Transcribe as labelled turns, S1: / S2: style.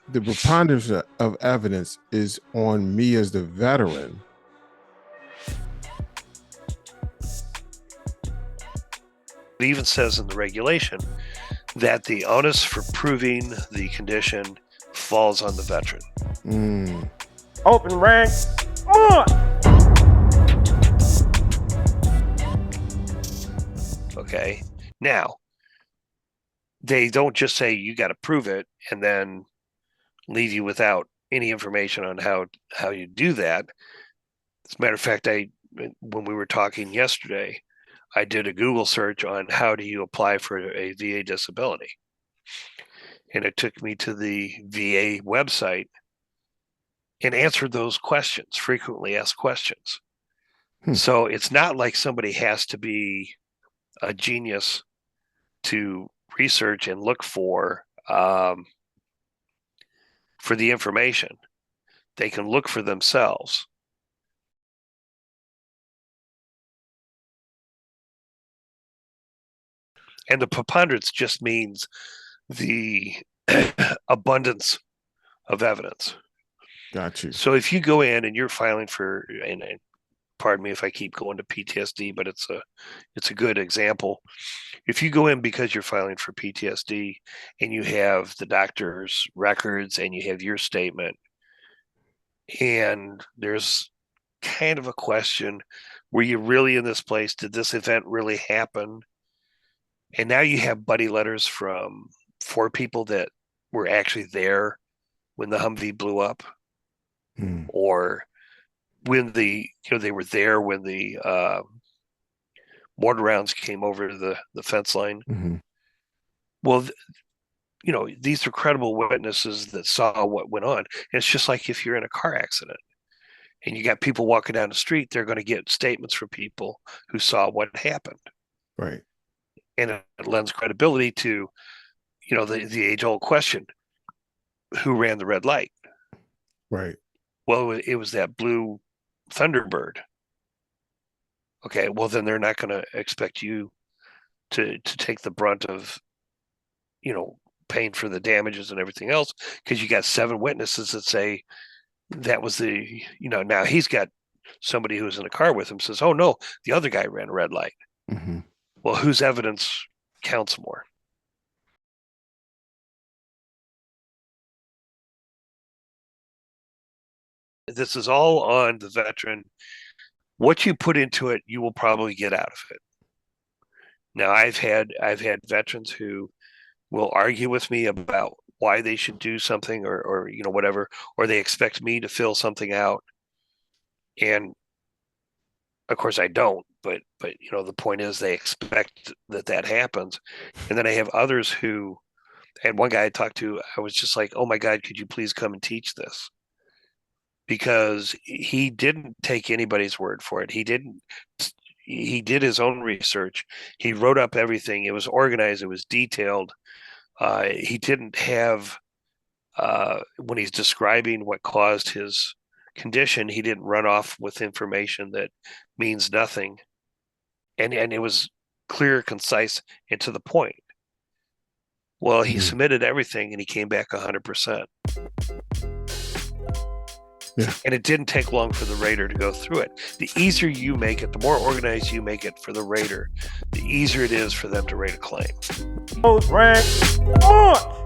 S1: the preponderance of evidence is on me as the veteran.
S2: It even says in the regulation that the onus for proving the condition falls on the veteran.
S3: Open rank on.
S2: Okay. Now, they don't just say you got to prove it and then leave you without any information on how you do that. As a matter of fact, when we were talking yesterday, I did a Google search on how do you apply for a VA disability. And it took me to the VA website and answered those questions, frequently asked questions. So it's not like somebody has to be a genius to research and look for the information. They can look for themselves. And the preponderance just means the abundance of evidence.
S1: Got you.
S2: So if you go in and you're filing for, and pardon me if I keep going to PTSD, but it's a good example. If you go in because you're filing for PTSD and you have the doctor's records and you have your statement, and there's kind of a question, were you really in this place? Did this event really happen? And now you have buddy letters from 4 people that were actually there when the Humvee blew up, or when they were there when the mortar rounds came over the fence line. Well, these are credible witnesses that saw what went on. And it's just like if you're in a car accident and you got people walking down the street, they're going to get statements from people who saw what happened.
S1: Right.
S2: And it lends credibility to, the age-old question, who ran the red light?
S1: Right.
S2: Well, it was that blue Thunderbird. Okay, well, then they're not going to expect you to take the brunt of, paying for the damages and everything else, because you got 7 witnesses that say that was now he's got somebody who's in a car with him says, oh, no, the other guy ran a red light. Well, whose evidence counts more? This is all on the veteran. What you put into it, you will probably get out of it. Now, I've had veterans who will argue with me about why they should do something or whatever, or they expect me to fill something out. And of course I don't, but the point is they expect that happens. And then I have others who, and one guy I talked to, I was just like, oh my God, could you please come and teach this? Because he didn't take anybody's word for it. He did his own research. He wrote up everything. It was organized. It was detailed. He didn't have, when he's describing what caused his condition, he didn't run off with information that means nothing. And it was clear, concise, and to the point. Well, he submitted everything and he came back 100%.
S1: Yeah.
S2: And it didn't take long for the rater to go through it. The easier you make it, the more organized you make it for the rater, the easier it is for them to rate a claim.
S3: Rank on.